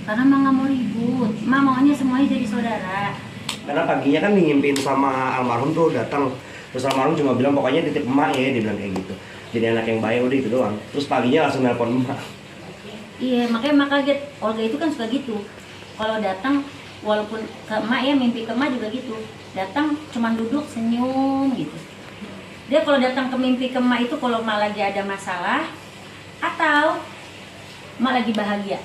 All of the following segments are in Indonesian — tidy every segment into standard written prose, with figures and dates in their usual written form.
Karena emak nggak mau ribut, emak maunya semuanya jadi saudara. Karena paginya kan ngimpiin sama almarhum tuh datang, terus almarhum cuma bilang pokoknya titip emak ya, dia bilang kayak gitu. Jadi anak yang baik udah itu doang. Terus paginya langsung nelpon emak. Iya, makanya emak kaget. Olga itu kan suka gitu. Kalau datang, walaupun ke emak ya, mimpi ke emak juga gitu. Datang cuman duduk senyum gitu. Dia kalau datang ke mimpi ke emak itu kalau emak lagi ada masalah atau emak lagi bahagia.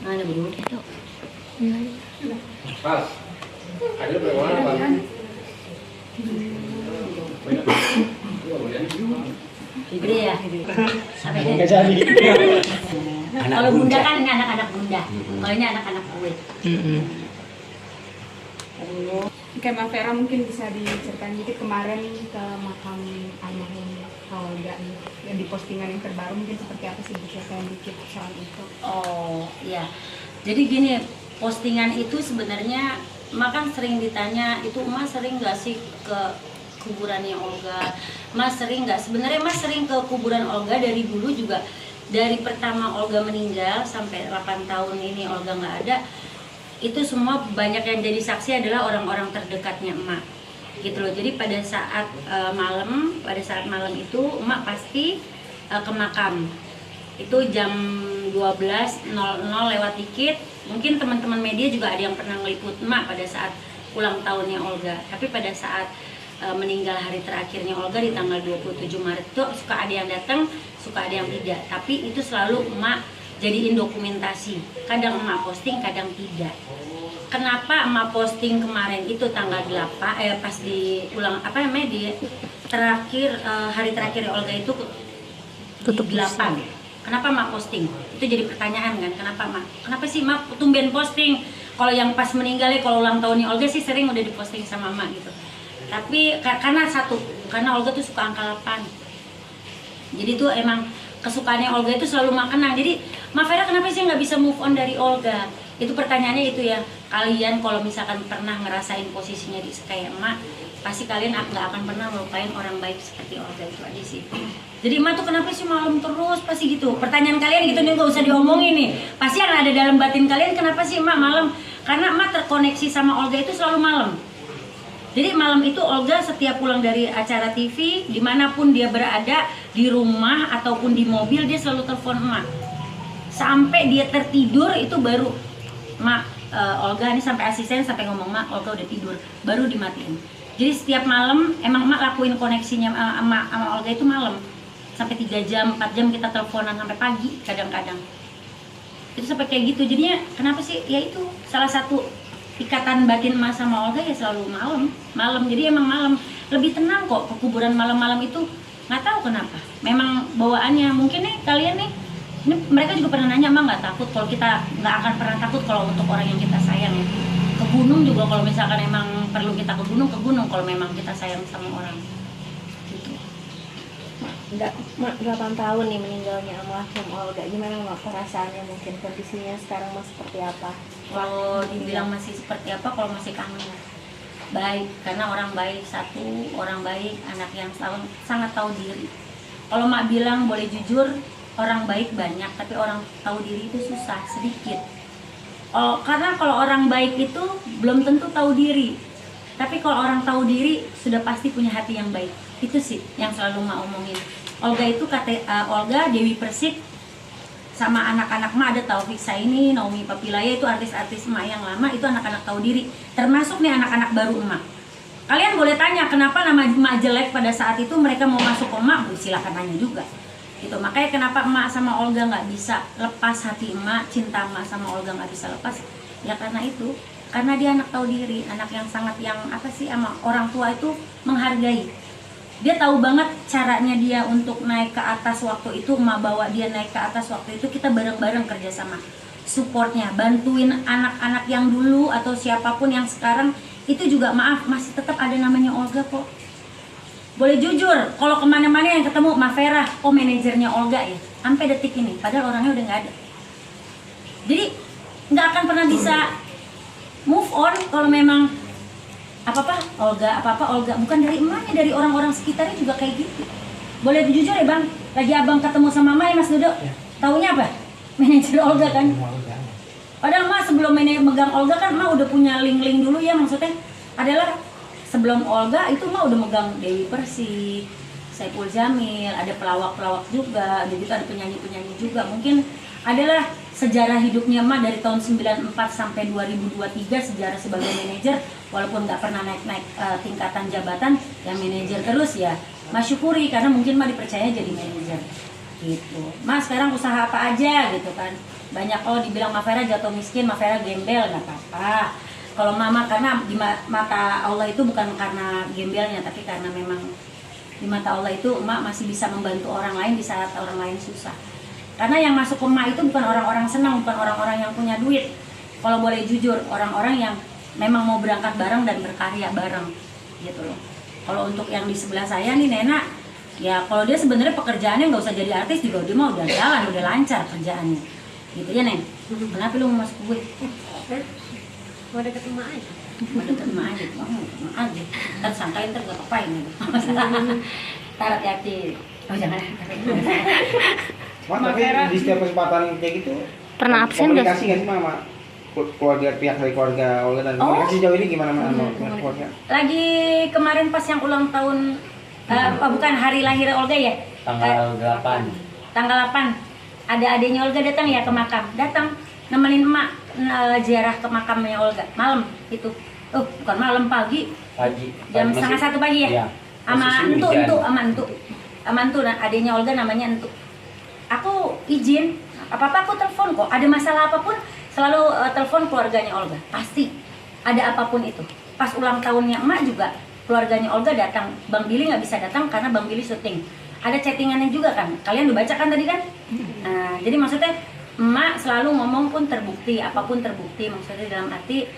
Ada berdua itu. Pas. Ada berapa orang, Pak? Gede ya? Nggak jadi. Kalau bunda kan ini anak-anak bunda. Kalau ini anak-anak gue. Kayak Mbak Vera mungkin bisa diceritain dikit kemarin ke makam almarhum Olga yang di postingan yang terbaru mungkin seperti apa sih, diceritain dikit soal itu. Oh iya, jadi gini, postingan itu sebenarnya emak kan sering ditanya, itu emak sering nggak sih ke kuburannya Olga? Emak sering nggak? Sebenarnya emak sering ke kuburan Olga dari dulu juga. Dari pertama Olga meninggal sampai 8 tahun ini Olga nggak ada, itu semua banyak yang jadi saksi adalah orang-orang terdekatnya emak gitu loh. Jadi pada saat malam itu emak pasti ke makam. Itu jam 12.00 lewat dikit. Mungkin teman-teman media juga ada yang pernah ngeliput emak pada saat ulang tahunnya Olga. Tapi pada saat meninggal hari terakhirnya Olga di tanggal 27 Maret itu suka ada yang datang, suka ada yang tidak. Tapi itu selalu emak jadiin dokumentasi. Kadang emak posting, kadang tidak. Kenapa emak posting kemarin itu tanggal 8 pas di ulang di terakhir hari terakhir Olga itu tutup 8. Kenapa emak posting? Itu jadi pertanyaan kan, kenapa sih emak tumben posting? Kalau yang pas meninggal ya, kalau ulang tahunnya Olga sih sering udah diposting sama emak gitu. Tapi karena Olga tuh suka angka 8. Jadi tuh emang kesukaannya Olga itu selalu emak kenang. Jadi Mbak Vera kenapa sih nggak bisa move on dari Olga? Itu pertanyaannya itu ya. Kalian kalau misalkan pernah ngerasain posisinya di kayak emak, pasti kalian nggak akan pernah melupain orang baik seperti Olga, itu aja sih. Jadi emak tuh kenapa sih malam terus, pasti gitu. Pertanyaan kalian gitu nih, nggak usah diomongin nih. Pasti yang ada dalam batin kalian, kenapa sih emak malam? Karena emak terkoneksi sama Olga itu selalu malam. Jadi malam itu Olga setiap pulang dari acara TV, dimanapun dia berada, di rumah ataupun di mobil, dia selalu telepon emak. Sampai dia tertidur itu baru Olga ini sampai asisten sampai ngomong, "Mak, Olga udah tidur," baru dimatiin. Jadi setiap malam emang emak lakuin koneksinya sama Olga itu malam. Sampai 3 jam, 4 jam kita teleponan sampai pagi kadang-kadang. Itu sampai kayak gitu. Jadinya kenapa sih? Ya itu salah satu ikatan batin emak sama Olga ya selalu malam. Jadi emang malam lebih tenang kok ke kuburan malam-malam itu. Nggak tahu kenapa. Memang bawaannya. Mungkin nih kalian nih, ini mereka juga pernah nanya, "Emang nggak takut?" Kalau kita nggak akan pernah takut kalau untuk orang yang kita sayang ya. Ke gunung juga kalau misalkan emang perlu kita ke gunung kalau memang kita sayang sama orang. Gitu. Udah 8 tahun nih meninggalnya almarhum Olga. Gimana Mak perasaannya, mungkin kondisinya sekarang mas seperti apa? Kalau dibilang masih seperti apa, kalau masih kangen baik, karena orang baik, orang baik, anak yang sangat tahu diri. Kalau Mak bilang boleh jujur, orang baik banyak, tapi orang tahu diri itu susah, sedikit. Karena kalau orang baik itu belum tentu tahu diri, tapi kalau orang tahu diri sudah pasti punya hati yang baik. Itu sih yang selalu Mak omongin. Olga itu Olga, Dewi Persik, sama anak-anak Mak ada Taufik Saini, Naomi Papilaya, itu artis-artis Mak yang lama, itu anak-anak tahu diri. Termasuk nih anak-anak baru Mak. Kalian boleh tanya kenapa nama Mak jelek pada saat itu, mereka mau masuk ke Mak, silakan tanya juga. Gitu. Makanya kenapa Emak sama Olga nggak bisa lepas hati Emak, cinta Emak sama Olga nggak bisa lepas, ya karena itu. Karena dia anak tahu diri, anak yang sangat sama orang tua itu menghargai. Dia tahu banget caranya dia untuk naik ke atas waktu itu. Emak bawa dia naik ke atas waktu itu, kita bareng-bareng kerjasama, supportnya, bantuin anak-anak yang dulu atau siapapun yang sekarang itu juga, maaf, masih tetap ada namanya Olga kok. Boleh jujur, kalau kemana-mana yang ketemu Mbak Vera, manajernya Olga ya, sampai detik ini, padahal orangnya udah nggak ada. Jadi nggak akan pernah bisa move on kalau memang apa Olga, bukan dari emaknya, dari orang-orang sekitarnya juga kayak gitu. Boleh jujur ya bang, lagi abang ketemu sama Mama ya Mas Dodo, taunya apa? Manajer Olga kan? Padahal Mak sebelum megang Olga kan Mak udah punya link-link dulu ya, maksudnya adalah sebelum Olga itu Mak udah megang Dewi Persik, Saipul Jamil, ada pelawak-pelawak juga, ada juga ada penyanyi-penyanyi juga. Mungkin adalah sejarah hidupnya Mak dari tahun 94 sampai 2023 sejarah sebagai manajer, walaupun nggak pernah naik-naik tingkatan jabatan, yang manajer terus ya. Mak syukuri karena mungkin Mak dipercaya jadi manajer gitu. Mak sekarang usaha apa aja gitu kan. Banyak dibilang Mafera jatuh miskin, Mafera gembel, nggak apa-apa. Kalau Mama karena di mata Allah itu bukan karena gembelnya, tapi karena memang di mata Allah itu Emak masih bisa membantu orang lain di saat orang lain susah. Karena yang masuk ke Emak itu bukan orang-orang senang, bukan orang-orang yang punya duit. Kalau boleh jujur, orang-orang yang memang mau berangkat bareng dan berkarya bareng gitu loh. Kalau untuk yang di sebelah saya nih Nena, ya kalau dia sebenarnya pekerjaannya nggak usah jadi artis juga, dia mau udah jalan, udah lancar kerjaannya. Gitu ya Nen? Kenapa lu mau masuk gue? Mau deket emak aja. Mau deket emak aja, emak aja. Ntar sangkain ntar gak kepain gitu. Ntar hati-hati. Oh jangan. Mak, tapi di setiap kesempatan kayak gitu Pernah absen nggak? komunikasi nggak sih Mama? Keluarga, pihak dari keluarga Olga dan komunikasi jauh ini gimana Mama? Keluarga? Lagi kemarin pas yang ulang tahun, bukan hari lahir Olga ya? Tanggal 8. Tanggal 8. Ada adiknya Olga datang ya ke makam, datang nemenin emak ziarah ke makamnya Olga malam itu. Bukan malam, pagi jam setengah 1 pagi ya. Iya. Sama Entu nah, adiknya Olga namanya Entu. Aku izin apa-apa aku telepon kok, ada masalah apapun selalu telepon keluarganya Olga, pasti ada apapun itu. Pas ulang tahunnya emak juga keluarganya Olga datang. Bang Billy nggak bisa datang karena Bang Billy syuting. Ada chattingannya juga kan, kalian udah baca kan tadi kan? Nah, jadi maksudnya emak selalu ngomong pun terbukti, apapun terbukti. Maksudnya dalam arti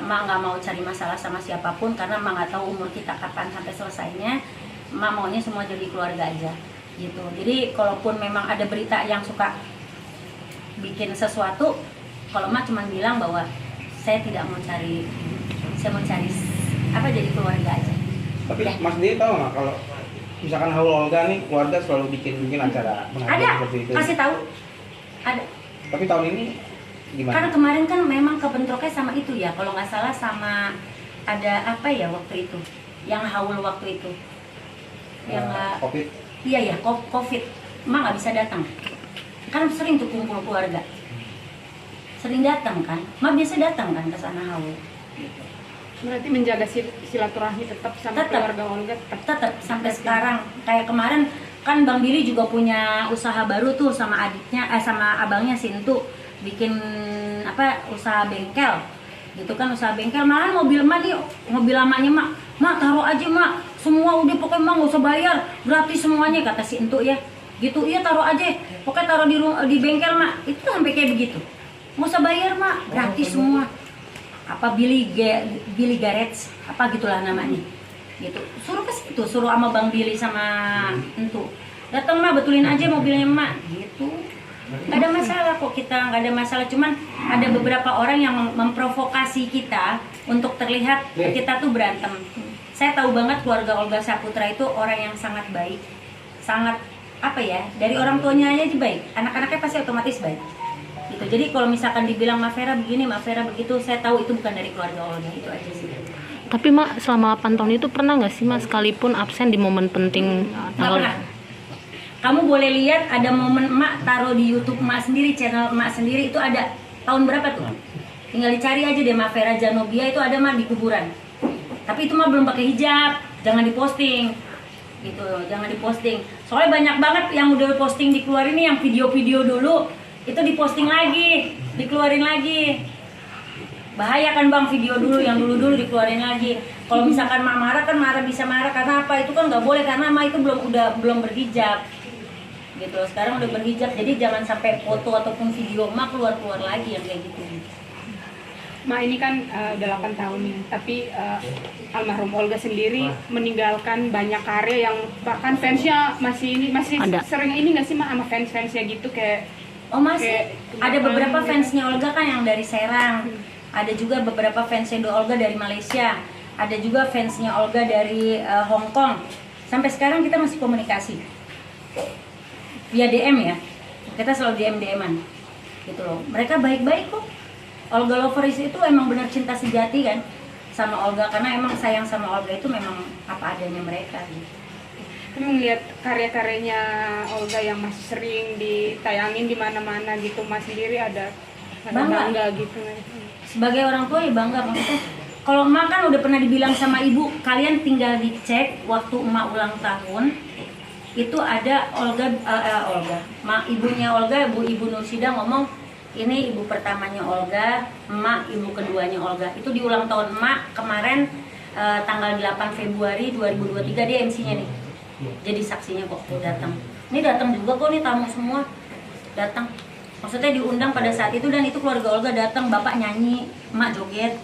emak nggak mau cari masalah sama siapapun karena emak nggak tahu umur kita kapan sampai selesainya. Emak maunya semua jadi keluarga aja gitu. Jadi kalaupun memang ada berita yang suka bikin sesuatu, kalau emak cuma bilang bahwa saya tidak mau cari, saya mau cari jadi keluarga aja. Tapi Udah. Mas sendiri tahu nggak kalau misalkan Haul Olga nih keluarga selalu bikin acara Ada, penghargaan seperti itu? kasih tahu. Ada. Tapi tahun ini gimana? Karena kemarin kan memang kebentroknya sama itu ya, kalau nggak salah sama ada apa ya waktu itu, yang haul waktu itu, yang COVID. iya ya COVID, emak nggak bisa datang. Kan sering tuh kumpul keluarga, sering datang kan, emak biasa datang kan ke sana haul. Gitu. Berarti menjaga silaturahmi tetap sama keluarga Olga Tetap sampai sekarang. Kayak kemarin kan Bang Billy juga punya usaha baru tuh sama adiknya, sama abangnya Sintu, bikin usaha bengkel gitu kan, usaha bengkel. Malahan mobil emak nih, mobil lamanya mak taruh aja mak, semua udah pokoknya mak nggak usah bayar, gratis semuanya kata si Entu ya gitu. Iya taruh aja, pokoknya taruh di bengkel mak. Itu sampai kayak begitu, nggak usah bayar mak, gratis semua. Apa Billy Garage apa gitulah namanya gitu. Suruh ke situ, suruh sama Bang Billy sama Entu datang mak, betulin aja mobilnya mak gitu. Nggak ada masalah kok, kita nggak ada masalah, cuman ada beberapa orang yang memprovokasi kita untuk terlihat kita tuh berantem. Saya tahu banget keluarga Olga Saputra itu orang yang sangat baik, sangat dari orang tuanya aja baik, anak-anaknya pasti otomatis baik gitu. Jadi kalau misalkan dibilang Mafera begini, Mafera begitu, saya tahu itu bukan dari keluarga Olga, itu aja sih. Tapi Mak selama 8 tahun itu pernah nggak sih Mak sekalipun absen di momen penting? Nggak pernah. Kamu boleh lihat ada momen emak taruh di YouTube emak sendiri, channel emak sendiri itu ada tahun berapa tuh? Tinggal dicari aja deh, Mafera Janobia itu ada mah di kuburan. Tapi itu mah belum pakai hijab, jangan diposting. Gitu, jangan diposting. Soalnya banyak banget yang udah posting dikeluarin nih, yang video-video dulu itu diposting lagi, dikeluarin lagi. Bahaya kan bang, video dulu yang dulu dikeluarin lagi. Kalau misalkan mak marah kan bisa marah karena apa? Itu kan nggak boleh karena mak itu belum berhijab. Gitu. Sekarang udah berhijab, jadi jangan sampai foto ataupun video mak keluar lagi yang kayak gitu. Ma ini kan udah 8 tahun nih, tapi almarhum Olga sendiri meninggalkan banyak karya yang bahkan fansnya masih ada. Sering ini nggak sih Ma sama fans-fansnya gitu kayak masih ada beberapa fansnya Olga kan yang dari Serang, ada juga beberapa fansnya Olga dari Malaysia, ada juga fansnya Olga dari Hong Kong. Sampai sekarang kita masih komunikasi via DM ya, kita selalu DM-an gitu loh. Mereka baik-baik kok. Olga Lovers itu emang benar cinta sejati kan sama Olga, karena emang sayang sama Olga itu memang apa adanya mereka gitu. Tapi melihat karya-karyanya Olga yang masih sering ditayangin di mana-mana gitu, Mas sendiri ada bangga gitu. Sebagai orang tua ya bangga, maksudnya kalau emak kan udah pernah dibilang sama ibu, kalian tinggal dicek waktu emak ulang tahun itu ada ibunya Olga, ibu Nursida ngomong ini ibu pertamanya Olga, emak ibu keduanya Olga. Itu di ulang tahun emak kemarin tanggal 8 Februari 2023 dia MC-nya nih. Jadi saksinya kok tuh datang. Ini datang juga kok nih tamu semua datang. Maksudnya diundang pada saat itu dan itu keluarga Olga datang, bapak nyanyi, emak joget.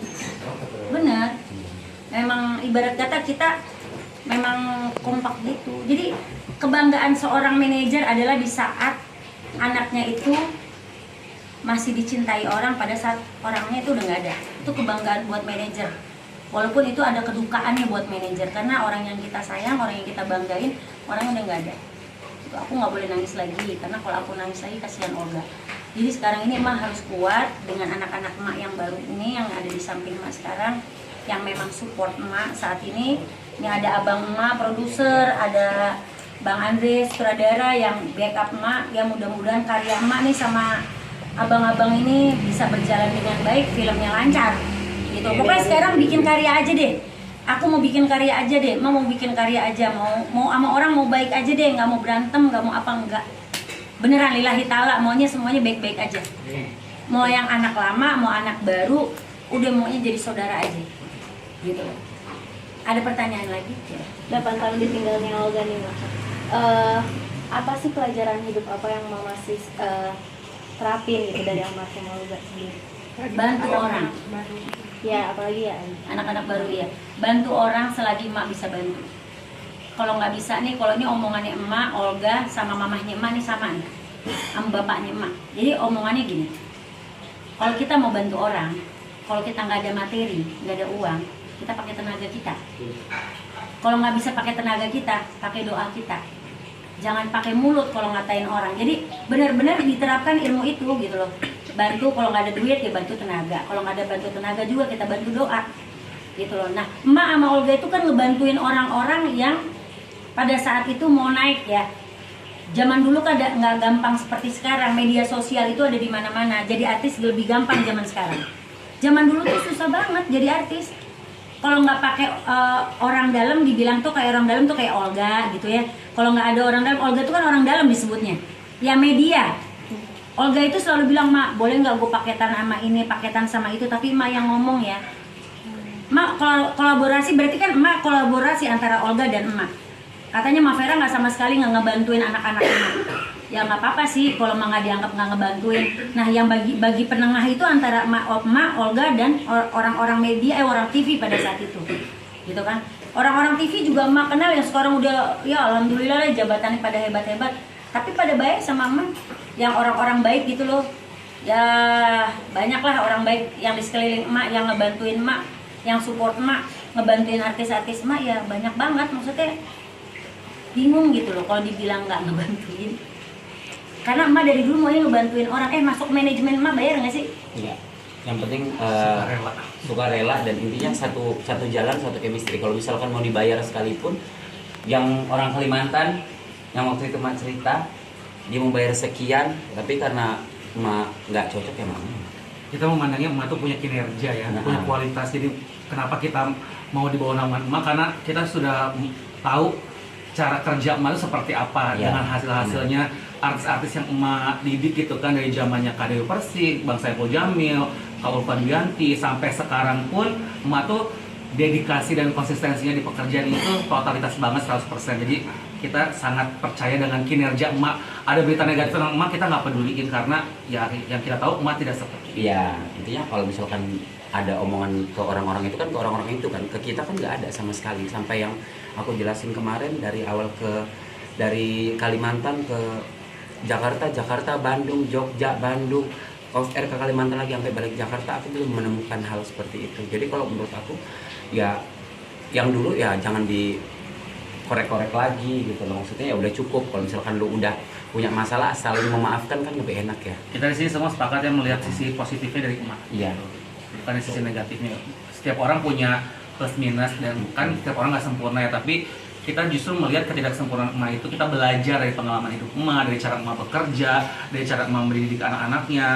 Bener. Memang ibarat kata kita memang kompak gitu. Jadi kebanggaan seorang manajer adalah di saat anaknya itu masih dicintai orang pada saat orangnya itu udah nggak ada. Itu kebanggaan buat manajer. Walaupun itu ada kedukaannya buat manajer karena orang yang kita sayang, orang yang kita banggain, orangnya udah nggak ada. Itu aku nggak boleh nangis lagi karena kalau aku nangis lagi kasihan Olga. Jadi sekarang ini emak harus kuat dengan anak-anak emak yang baru ini yang ada di samping emak sekarang, yang memang support emak saat ini. Ini ada abang emak produser, ada Bang Andre sutradara yang backup emak, yang mudah-mudahan karya emak nih sama abang-abang ini bisa berjalan dengan baik, filmnya lancar gitu. Pokoknya sekarang bikin karya aja deh. Aku mau bikin karya aja deh, mau bikin karya aja, mau sama orang mau baik aja deh, nggak mau berantem, nggak mau apa enggak. Beneran lillahi ta'ala, maunya semuanya baik-baik aja. Mau yang anak lama, mau anak baru, udah maunya jadi saudara aja. Gitu. Ada pertanyaan lagi? 8 tahun ditinggalnya Olga nih, Mak. Apa sih pelajaran hidup apa yang Mama masih terapin gitu dari almarhum Olga sendiri? Bantu orang. Ya, apalagi ya Anak-anak baru ya. Bantu orang selagi emak bisa bantu. Kalau nggak bisa nih, kalau ini omongannya emak, Olga sama mamahnya emak nih sama nih, sama bapaknya emak. Jadi omongannya gini, kalau kita mau bantu orang, kalau kita nggak ada materi, nggak ada uang, kita pakai tenaga kita. Kalau nggak bisa pakai tenaga kita, pakai doa kita. Jangan pakai mulut kalau ngatain orang. Jadi benar-benar diterapkan ilmu itu gitu loh. Bantu kalau nggak ada duit ya bantu tenaga. Kalau nggak ada bantu tenaga juga kita bantu doa gitu loh. Nah emak sama Olga itu kan ngebantuin orang-orang yang pada saat itu mau naik ya. Zaman dulu kan nggak gampang seperti sekarang. Media sosial itu ada di mana-mana. Jadi artis lebih gampang zaman sekarang. Zaman dulu tuh susah banget jadi artis. Kalau nggak pakai orang dalam dibilang tuh kayak orang dalam tuh kayak Olga gitu ya. Kalau nggak ada orang dalam, Olga tuh kan orang dalam disebutnya. Ya media. Olga itu selalu bilang, Mak, boleh nggak gue paketan sama ini, paketan sama itu, tapi Mak yang ngomong ya. Mak kolaborasi berarti kan Mak kolaborasi antara Olga dan Emak. Katanya Mak Vera nggak sama sekali nggak ngebantuin anak-anak Emak. Ya nggak apa-apa sih kalau Mak nggak dianggap nggak ngebantuin. Nah yang bagi penengah itu antara Emak, Olga dan orang-orang media, orang TV pada saat itu, gitu kan. Orang-orang TV juga Emak kenal yang sekarang udah ya alhamdulillah lah jabatannya pada hebat-hebat. Tapi pada baik sama Emak, yang orang-orang baik gitu loh. Ya banyaklah orang baik yang di sekeliling Emak yang ngebantuin Emak, yang support Emak, ngebantuin artis-artis Emak ya banyak banget. Maksudnya bingung gitu loh kalau dibilang nggak ngebantuin. Karena Emak dari dulu maunya ngebantuin orang. Masuk manajemen Emak bayar nggak sih? Iya. Yang penting suka rela dan intinya satu jalan, satu chemistry. Kalau misalkan mau dibayar sekalipun, yang orang Kalimantan yang waktu itu Emak cerita dia mau bayar sekian, tapi karena Emak nggak cocok ya Mak. Kita memandangnya Emak tuh punya kinerja ya, punya kualitas. Jadi kenapa kita mau dibawa nama Emak, karena kita sudah tahu cara kerja Emak itu seperti apa ya, dengan hasil-hasilnya. Artis-artis yang Emak didik gitu kan dari zamannya Kak Dewi Persik, Bang Saiful Jamil, Kak Ulfa Dwianti, sampai sekarang pun Emak tuh dedikasi dan konsistensinya di pekerjaan itu totalitas banget 100%. Jadi kita sangat percaya dengan kinerja Emak. Ada berita negatif tentang Emak kita nggak peduliin karena ya yang kita tahu Emak tidak seperti itu. Iya, intinya kalau misalkan ada omongan ke orang-orang itu kan ke orang-orang itu kan, ke kita kan nggak ada sama sekali. Sampai yang aku jelasin kemarin dari awal dari Kalimantan ke Jakarta, Bandung, Jogja, Bandung, off air ke Kalimantan lagi sampai balik Jakarta, aku belum menemukan hal seperti itu. Jadi kalau menurut aku ya yang dulu ya jangan dikorek-korek lagi gitu loh, maksudnya ya udah cukup kalau misalkan lu udah punya masalah saling memaafkan kan lebih enak ya. Kita di sini semua sepakat ya melihat sisi positifnya dari emak. Iya. Bukan sisi negatifnya. Setiap orang punya plus minus dan bukan setiap orang nggak sempurna ya, tapi kita justru melihat ketidaksempurnaan emak itu, kita belajar dari pengalaman hidup emak, dari cara emak bekerja, dari cara emak mendidik anak-anaknya.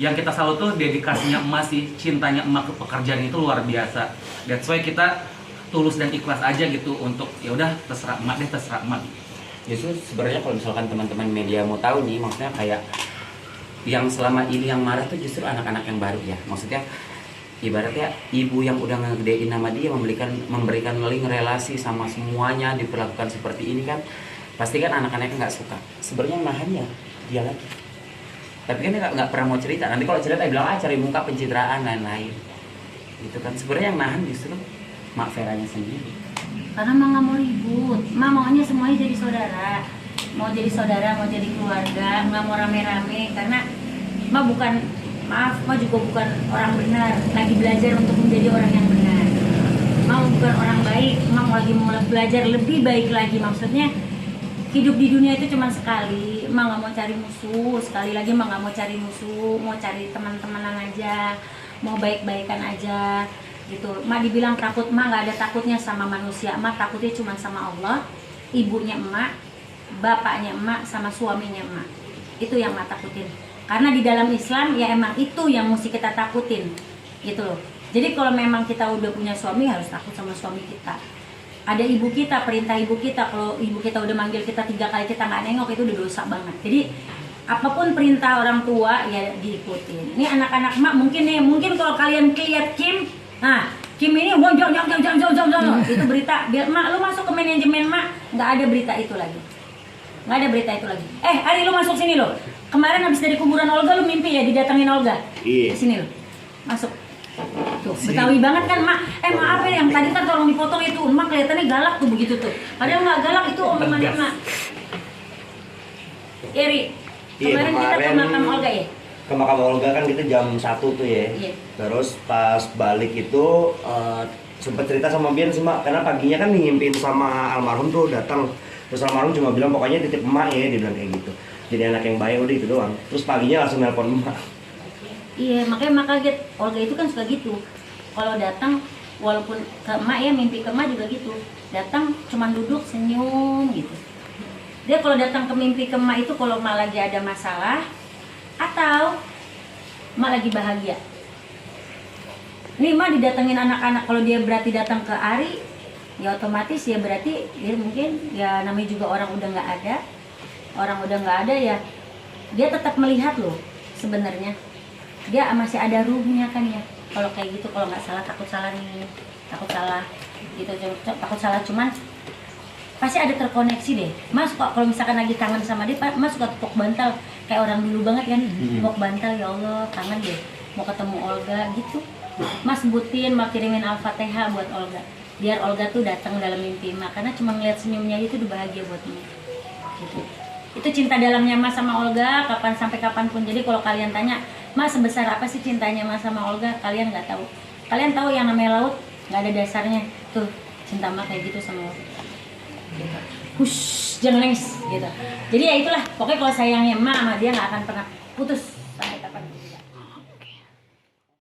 Yang kita selalu tuh dedikasinya emak sih, cintanya emak ke pekerjaan itu luar biasa. That's why kita tulus dan ikhlas aja gitu untuk ya udah terserah emak deh, terserah emak. Justru sebenarnya kalau misalkan teman-teman media mau tahu nih, maksudnya kayak yang selama ini yang marah tuh justru anak-anak yang baru ya. Maksudnya ibaratnya ibu yang udah ngegedein nama dia, memberikan link relasi sama semuanya, diperlakukan seperti ini kan, pasti kan anak-anaknya nggak suka. Sebenarnya nahan ya dia lagi, tapi kan dia nggak pernah mau cerita. Nanti kalau cerita dia bilang cari muka, pencitraan, lain-lain gitu kan. Sebenarnya yang nahan justru Mak Veranya sendiri, karena Mak nggak mau ribut. Mak maunya semuanya jadi saudara, mau jadi keluarga, nggak mau rame-rame. Karena Mak bukan, maaf, Mak juga bukan orang benar, lagi belajar untuk menjadi orang yang benar. Mak bukan orang baik, Mak lagi mau belajar lebih baik lagi. Maksudnya hidup di dunia itu cuma sekali. Mak nggak mau cari musuh, sekali lagi Mak nggak mau cari musuh, mau cari teman-temanan aja, mau baik-baikan aja gitu. Mak dibilang takut, Mak nggak ada takutnya sama manusia. Mak takutnya cuma sama Allah, ibunya Emak, bapaknya Emak, sama suaminya Emak. Itu yang Mak takutin. Karena di dalam Islam ya emang itu yang mesti kita takutin gitu loh. Jadi kalau memang kita udah punya suami, harus takut sama suami kita. Ada ibu kita, perintah ibu kita, kalau ibu kita udah manggil kita 3 kali kita nggak nengok, itu udah dosa banget. Jadi apapun perintah orang tua ya diikutin. Ini anak-anak Mak mungkin kalau kalian lihat Kim, nah Kim ini jom itu berita. Biar Mak lu masuk ke manajemen Mak, nggak ada berita itu lagi. Nggak ada berita itu lagi. Ari lu masuk sini lo. Kemarin habis dari kuburan Olga lu mimpi ya didatangin Olga. Iya. Sini lo. Masuk. Tuh, Betawi banget kan Mak. Maaf ya yang tadi kan tolong dipotong itu. Mak kelihatannya galak tuh begitu tuh. Padahal nggak galak, itu omongannya Mak. Eri. Kemarin kita ke makam Olga ya? Ke makam Olga kan kita jam 1 tuh ya. Iya. Terus pas balik itu sempet cerita sama Bian sih Mak, karena paginya kan ngimpiin sama almarhum tuh datang. Terus almarhum cuma bilang pokoknya titip emak ya, dia bilang kayak gitu. Jadi anak yang baik, udah itu doang. Terus paginya langsung nelpon emak. Iya, makanya Mak kaget. Olga itu kan suka gitu. Kalau datang, walaupun ke emak ya, mimpi ke emak juga gitu. Datang cuman duduk senyum gitu. Dia kalau datang ke mimpi ke emak itu kalau emak lagi ada masalah atau emak lagi bahagia. Nih emak didatengin anak-anak, kalau dia berarti datang ke Ari, ya otomatis ya berarti dia mungkin ya namanya juga orang udah nggak ada. Orang udah nggak ada ya, dia tetap melihat loh sebenarnya. Dia masih ada ruhnya kan ya. Kalau kayak gitu, kalau nggak salah, takut salah nih, takut salah gitu, takut salah, cuman pasti ada terkoneksi deh. Mas kok kalau misalkan lagi kangen sama dia, Mas suka tepuk bantal kayak orang dulu banget kan, tepuk bantal, ya Allah kangen deh mau ketemu Olga gitu. Mas sebutin, mau kirimin Al-Fatihah buat Olga, biar Olga tuh datang dalam mimpi Mak, karena cuma ngeliat senyumnya itu udah bahagia buat Mak gitu. Itu cinta dalamnya Mas sama Olga sampai kapanpun. Jadi kalau kalian tanya, Mas sebesar apa sih cintanya Mas sama Olga, kalian nggak tahu. Kalian tahu yang namanya laut nggak ada dasarnya. Tuh cinta Mak kayak gitu sama Olga gitu. Hush, jangan nangis gitu. Jadi ya itulah, pokoknya kalau sayangnya Mak sama dia nggak akan pernah putus.